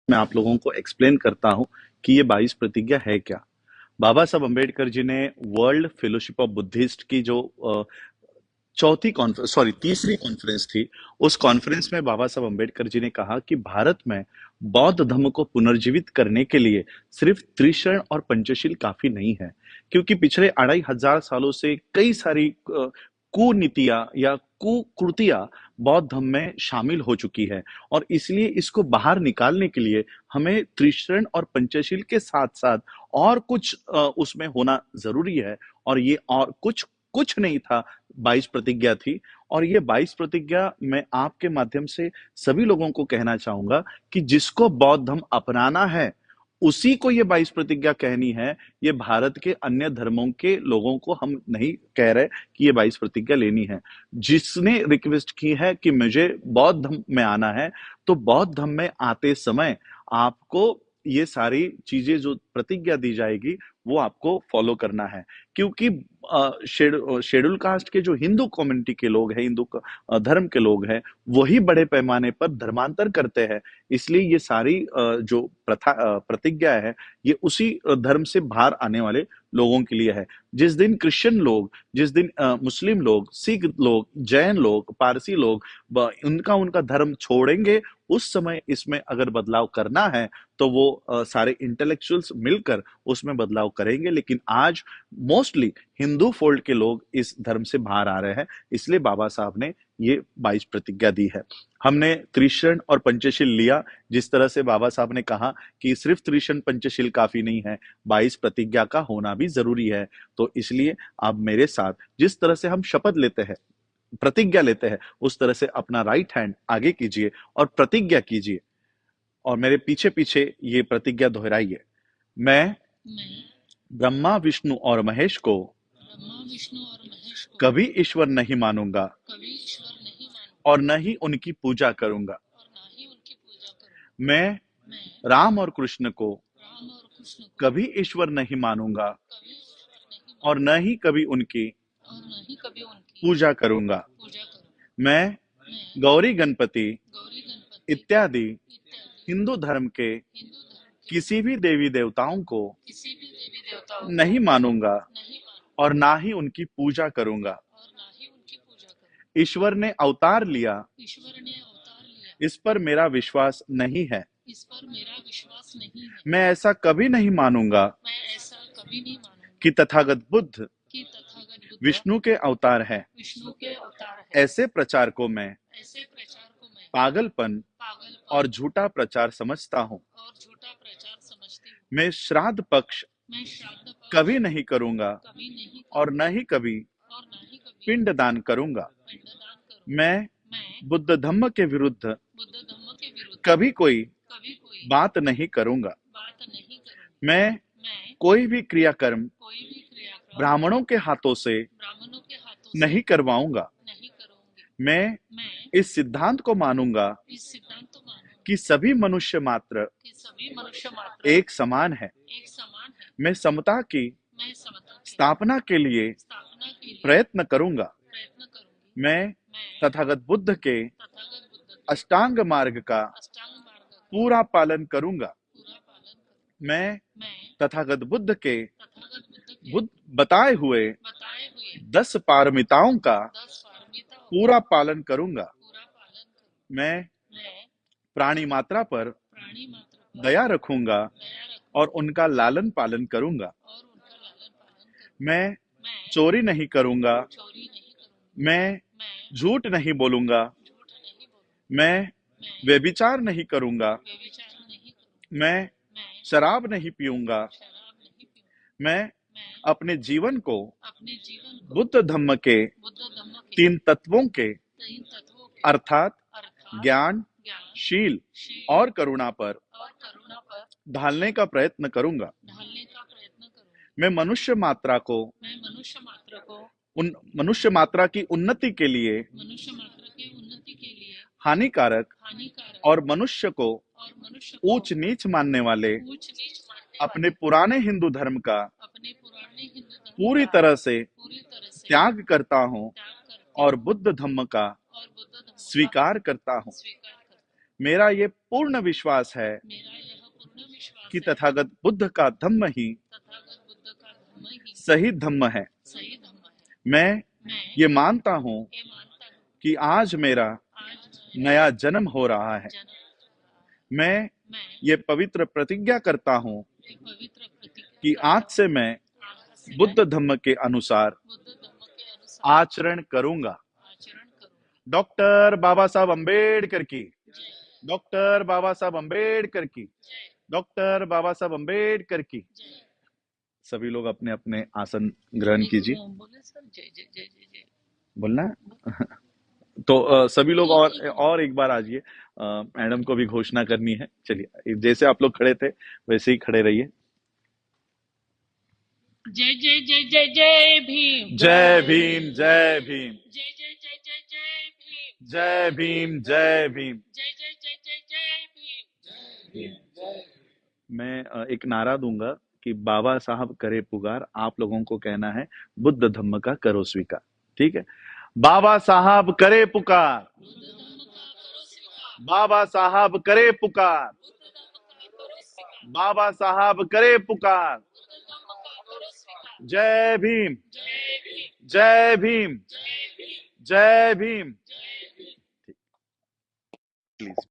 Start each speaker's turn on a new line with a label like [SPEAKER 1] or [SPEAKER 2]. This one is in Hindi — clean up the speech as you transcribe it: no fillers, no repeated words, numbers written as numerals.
[SPEAKER 1] मैं आप लोगों को एक्सप्लेन करता हूँ कि ये 22 प्रतिज्ञा है क्या। बाबा साहब अम्बेडकर जी ने वर्ल्ड फेलोशिप ऑफ बुद्धिस्ट की जो चौथी कॉन्फ्रेंस सॉरी तीसरी कॉन्फ्रेंस थी, उस कॉन्फ्रेंस में बाबा साहब अम्बेडकर जी ने कहा कि भारत में बौद्ध धर्म को पुनर्जीवित करने के लिए सिर्फ त्रिशरण और पंचशील काफी नहीं है, क्योंकि पिछले 2500 सालों से कई सारी कुनीतियां या कुकृतियां बौद्ध धर्म में शामिल हो चुकी है, और इसलिए इसको बाहर निकालने के लिए हमें त्रिशरण और पंचशील के साथ साथ और कुछ उसमें होना जरूरी है। और ये और कुछ कुछ नहीं था, 22 प्रतिज्ञा थी। और ये 22 प्रतिज्ञा मैं आपके माध्यम से सभी लोगों को कहना चाहूंगा कि जिसको बौद्ध धर्म अपनाना है उसी को ये 22 प्रतिज्ञा कहनी है। ये भारत के अन्य धर्मों के लोगों को हम नहीं कह रहे कि ये 22 प्रतिज्ञा लेनी है। जिसने रिक्वेस्ट की है कि मुझे बौद्ध धर्म में आना है, तो बौद्ध धर्म में आते समय आपको ये सारी चीजें जो प्रतिज्ञा दी जाएगी वो आपको फॉलो करना है, क्योंकि शेड्यूल कास्ट के जो हिंदू कम्युनिटी के लोग हैं, हिंदू धर्म के लोग हैं, वही बड़े पैमाने पर धर्मांतर करते हैं। इसलिए ये सारी जो प्रतिज्ञा है, ये उसी धर्म से बाहर आने वाले लोगों के लिए है। जिस दिन क्रिश्चियन लोग, जिस दिन मुस्लिम लोग, सिख लोग, जैन लोग, पारसी लोग उनका उनका धर्म छोड़ेंगे, उस समय इसमें अगर बदलाव करना है तो वो सारे इंटेलेक्चुअल्स मिलकर उसमें बदलाव करेंगे। लेकिन आज मोस्टली हिंदू फोल्ड के लोग इस धर्म से बाहर आ रहे हैं, इसलिए बाबा साहब ने ये 22 प्रतिज्ञा दी है। हमने त्रिशरण और पंचशील लिया, जिस तरह से बाबा साहब ने कहा कि सिर्फ त्रिशरण पंचशील काफी नहीं है, 22 प्रतिज्ञा का होना भी जरूरी है। तो इसलिए आप मेरे साथ जिस तरह से हम शपथ लेते हैं, प्रतिज्ञा लेते हैं, उस तरह से अपना राइट हैंड आगे कीजिए और प्रतिज्ञा कीजिए, और मेरे पीछे पीछे ये प्रतिज्ञा दोहराइए। मैं
[SPEAKER 2] मैं
[SPEAKER 1] ब्रह्मा विष्णु और महेश को
[SPEAKER 2] ब्रह्मा विष्णु और महेश को
[SPEAKER 1] कभी ईश्वर नहीं मानूंगा
[SPEAKER 2] कभी ईश्वर नहीं
[SPEAKER 1] और
[SPEAKER 2] मानूंगा
[SPEAKER 1] न ही उनकी पूजा करूंगा।
[SPEAKER 2] और ना ही उनकी पूजा करूंगा।
[SPEAKER 1] मैं
[SPEAKER 2] मैं
[SPEAKER 1] राम और कृष्ण को
[SPEAKER 2] राम और कृष्ण को
[SPEAKER 1] कभी ईश्वर नहीं मानूंगा
[SPEAKER 2] कभी ईश्वर नहीं
[SPEAKER 1] और न
[SPEAKER 2] मानूंगा
[SPEAKER 1] ही कभी उनकी
[SPEAKER 2] और ना ही कभी उनकी
[SPEAKER 1] पूजा करूंगा।
[SPEAKER 2] पूजा करूंगा।
[SPEAKER 1] मैं
[SPEAKER 2] मैं
[SPEAKER 1] गौरी गणपति
[SPEAKER 2] गौरी गणपति
[SPEAKER 1] इत्यादि
[SPEAKER 2] इत्यादि
[SPEAKER 1] हिंदू धर्म के
[SPEAKER 2] हिंदू धर्म के
[SPEAKER 1] किसी भी देवी देवताओं को
[SPEAKER 2] किसी भी देवी देवताओं को
[SPEAKER 1] नहीं मानूंगा
[SPEAKER 2] नहीं
[SPEAKER 1] और
[SPEAKER 2] मानूंगा
[SPEAKER 1] ना ही उनकी पूजा करूंगा।
[SPEAKER 2] और ना ही उनकी पूजा करूंगा।
[SPEAKER 1] ईश्वर ने अवतार लिया,
[SPEAKER 2] ईश्वर ने अवतार लिया,
[SPEAKER 1] इस पर मेरा विश्वास नहीं है।
[SPEAKER 2] इस पर मेरा विश्वास नहीं है।
[SPEAKER 1] मैं ऐसा कभी नहीं मानूंगा
[SPEAKER 2] मैं ऐसा कभी नहीं मानूंगा
[SPEAKER 1] कि तथागत बुद्ध
[SPEAKER 2] कि तथागत बुद्ध
[SPEAKER 1] विष्णु के अवतार हैं।
[SPEAKER 2] विष्णु के अवतार है।
[SPEAKER 1] ऐसे प्रचार को मैं
[SPEAKER 2] ऐसे प्रचार को मैं
[SPEAKER 1] पागलपन और
[SPEAKER 2] पागलपन
[SPEAKER 1] झूठा प्रचार समझता हूँ।
[SPEAKER 2] और झूठा प्रचार समझती हूँ।
[SPEAKER 1] मैं श्राद्ध पक्ष
[SPEAKER 2] मैं श्राद्ध पक्ष
[SPEAKER 1] कभी नहीं करूंगा
[SPEAKER 2] कभी नहीं
[SPEAKER 1] और
[SPEAKER 2] करूंगा
[SPEAKER 1] न ही कभी
[SPEAKER 2] और ना ही कभी
[SPEAKER 1] पिंड दान करूंगा।
[SPEAKER 2] पिंडदान करूंगा।
[SPEAKER 1] मैं
[SPEAKER 2] मैं
[SPEAKER 1] बुद्ध धम्म के विरुद्ध
[SPEAKER 2] बुद्ध धम्म के विरुद्ध
[SPEAKER 1] कभी कोई
[SPEAKER 2] कभी कोई
[SPEAKER 1] बात नहीं करूंगा।
[SPEAKER 2] बात नहीं करूंगा।
[SPEAKER 1] मैं
[SPEAKER 2] मैं
[SPEAKER 1] कोई भी क्रियाकर्म
[SPEAKER 2] कोई भी क्रियाक्रम
[SPEAKER 1] ब्राह्मणों के हाथों से
[SPEAKER 2] ब्राह्मणों के हाथों
[SPEAKER 1] नहीं
[SPEAKER 2] से
[SPEAKER 1] करवाऊंगा।
[SPEAKER 2] नहीं करूंगी।
[SPEAKER 1] मैं
[SPEAKER 2] मैं
[SPEAKER 1] इस सिद्धांत को मानूंगा
[SPEAKER 2] इस सिद्धांत को मानूंगा
[SPEAKER 1] कि सभी मनुष्य मात्र
[SPEAKER 2] कि सभी मनुष्य मात्र
[SPEAKER 1] एक समान है।
[SPEAKER 2] एक समान है।
[SPEAKER 1] मैं समता की
[SPEAKER 2] मैं समता की
[SPEAKER 1] स्थापना के लिए
[SPEAKER 2] स्थापना के लिए
[SPEAKER 1] प्रयत्न करूंगा।
[SPEAKER 2] प्रयत्न करूंगी।
[SPEAKER 1] मैं
[SPEAKER 2] मैं
[SPEAKER 1] तथागत बुद्ध के
[SPEAKER 2] तथागत बुद्ध के
[SPEAKER 1] अष्टांग मार्ग का
[SPEAKER 2] अष्टांग मार्ग का
[SPEAKER 1] पूरा पालन करूंगा।
[SPEAKER 2] पूरा पालन करूंगी।
[SPEAKER 1] मैं
[SPEAKER 2] मैं
[SPEAKER 1] तथागत बुद्ध के
[SPEAKER 2] तथागत बुद्ध के
[SPEAKER 1] बुद्ध बताए हुए
[SPEAKER 2] बताए हुए
[SPEAKER 1] 10 पारमिताओं का
[SPEAKER 2] 10 पारमिताओं का
[SPEAKER 1] पूरा पालन करूंगा।
[SPEAKER 2] पूरा पालन करूंगी।
[SPEAKER 1] मैं
[SPEAKER 2] मैं
[SPEAKER 1] प्राणी मात्रा पर
[SPEAKER 2] प्राणी मात्र पर
[SPEAKER 1] दया रखूंगा
[SPEAKER 2] दया
[SPEAKER 1] और
[SPEAKER 2] रखूंगी
[SPEAKER 1] उनका लालन पालन करूंगा।
[SPEAKER 2] और उनका लालन पालन करूंगी।
[SPEAKER 1] मैं
[SPEAKER 2] मैं
[SPEAKER 1] चोरी नहीं करूंगा।
[SPEAKER 2] चोरी नहीं करूंगी।
[SPEAKER 1] मैं
[SPEAKER 2] मैं
[SPEAKER 1] झूठ नहीं बोलूंगा।
[SPEAKER 2] झूठ नहीं बोलूंगी।
[SPEAKER 1] मैं
[SPEAKER 2] मैं
[SPEAKER 1] व्यभिचार नहीं करूंगा।
[SPEAKER 2] व्यभिचार नहीं करूंगी।
[SPEAKER 1] मैं
[SPEAKER 2] मैं
[SPEAKER 1] शराब नहीं पीऊंगा।
[SPEAKER 2] शराब नहीं पीऊंगी।
[SPEAKER 1] मैं
[SPEAKER 2] मैं
[SPEAKER 1] अपने जीवन को
[SPEAKER 2] अपने जीवन को
[SPEAKER 1] बुद्ध धम्म के
[SPEAKER 2] बुद्ध धम्म के
[SPEAKER 1] 3 तत्वों के
[SPEAKER 2] तीन तत्वों के
[SPEAKER 1] अर्थात
[SPEAKER 2] अर्थात
[SPEAKER 1] ज्ञान,
[SPEAKER 2] ज्ञान
[SPEAKER 1] शील
[SPEAKER 2] शील
[SPEAKER 1] और करुणा पर
[SPEAKER 2] और करुणा पर
[SPEAKER 1] ढालने का प्रयत्न करूंगा।
[SPEAKER 2] ढालने का प्रयत्न करूंगी।
[SPEAKER 1] मैं मनुष्य मात्रा को
[SPEAKER 2] मैं मनुष्य मात्र को
[SPEAKER 1] मनुष्य मात्रा की उन्नति के लिए
[SPEAKER 2] मनुष्य मात्र की उन्नति के लिए
[SPEAKER 1] हानिकारक
[SPEAKER 2] हानिकारक
[SPEAKER 1] और मनुष्य को
[SPEAKER 2] और मनुष्य को
[SPEAKER 1] ऊंच नीच मानने वाले
[SPEAKER 2] ऊंच नीच मानने
[SPEAKER 1] अपने
[SPEAKER 2] वाले
[SPEAKER 1] पुराने हिंदू धर्म का
[SPEAKER 2] अपने पुराने हिंदू धर्म
[SPEAKER 1] पूरी
[SPEAKER 2] का
[SPEAKER 1] तरह से
[SPEAKER 2] पूरी तरह से
[SPEAKER 1] त्याग करता हूँ
[SPEAKER 2] त्याग करती
[SPEAKER 1] और
[SPEAKER 2] हूँ
[SPEAKER 1] बुद्ध धम्म का
[SPEAKER 2] और बुद्ध धर्म का
[SPEAKER 1] स्वीकार करता हूँ।
[SPEAKER 2] स्वीकार करती
[SPEAKER 1] मेरा ये पूर्ण विश्वास है
[SPEAKER 2] मेरा यह पूर्ण विश्वास
[SPEAKER 1] कि
[SPEAKER 2] है
[SPEAKER 1] तथागत बुद्ध का धम्म ही
[SPEAKER 2] तथागत बुद्ध का धर्म ही
[SPEAKER 1] सही धम्म है।
[SPEAKER 2] सही धर्म है।
[SPEAKER 1] मैं
[SPEAKER 2] मैं
[SPEAKER 1] ये मानता हूँ
[SPEAKER 2] ये मानता हूँ
[SPEAKER 1] कि आज मेरा
[SPEAKER 2] आज
[SPEAKER 1] नया जन्म हो रहा है।
[SPEAKER 2] जन्म
[SPEAKER 1] मैं
[SPEAKER 2] मैं
[SPEAKER 1] ये पवित्र प्रतिज्ञा करता हूँ
[SPEAKER 2] एक पवित्र प्रतिज्ञा
[SPEAKER 1] कि
[SPEAKER 2] करता
[SPEAKER 1] आज
[SPEAKER 2] हूँ
[SPEAKER 1] से मैं
[SPEAKER 2] आज से
[SPEAKER 1] बुद्ध धम्म के अनुसार
[SPEAKER 2] बुद्ध धर्म के अनुसार
[SPEAKER 1] आचरण करूंगा।
[SPEAKER 2] आचरण करूंगा।
[SPEAKER 1] डॉक्टर बाबा साहब अंबेडकर की।
[SPEAKER 2] जय
[SPEAKER 1] डॉक्टर बाबा साहब अंबेडकर की।
[SPEAKER 2] जय
[SPEAKER 1] डॉक्टर बाबा साहब अंबेडकर की।
[SPEAKER 2] जय।
[SPEAKER 1] सभी लोग अपने अपने आसन ग्रहण कीजिए।
[SPEAKER 2] बोले सर जय जय जय जय जय।
[SPEAKER 1] बोलना है? तो सभी लोग और एक बार आइए। मैडम को भी घोषणा करनी है। चलिए, जैसे आप लोग खड़े थे वैसे ही खड़े रहिए।
[SPEAKER 2] जय जय जय जय जय भीम
[SPEAKER 1] जय भीम, जय भीम,
[SPEAKER 2] जय जय जय जय जय भीम
[SPEAKER 1] जय भीम, जय भीम।
[SPEAKER 2] जय जय जय जय जय भीम।
[SPEAKER 1] मैं एक नारा दूंगा कि बाबा साहब करे पुकार, आप लोगों को कहना है बुद्ध धम्म का करो स्वीकार। ठीक है? बाबा साहब करे पुकार।
[SPEAKER 2] बुद्ध धर्म का करो स्वीकार
[SPEAKER 1] बाबा साहब करे पुकार।
[SPEAKER 2] बुद्ध धर्म का करो स्वीकार
[SPEAKER 1] बाबा साहब करे पुकार।
[SPEAKER 2] बुद्ध धर्म का करो स्वीकार।
[SPEAKER 1] जय भीम,
[SPEAKER 2] जय भीम
[SPEAKER 1] जय भीम,
[SPEAKER 2] जय भीम
[SPEAKER 1] जय भीम।
[SPEAKER 2] जय भीम।
[SPEAKER 1] प्लीज।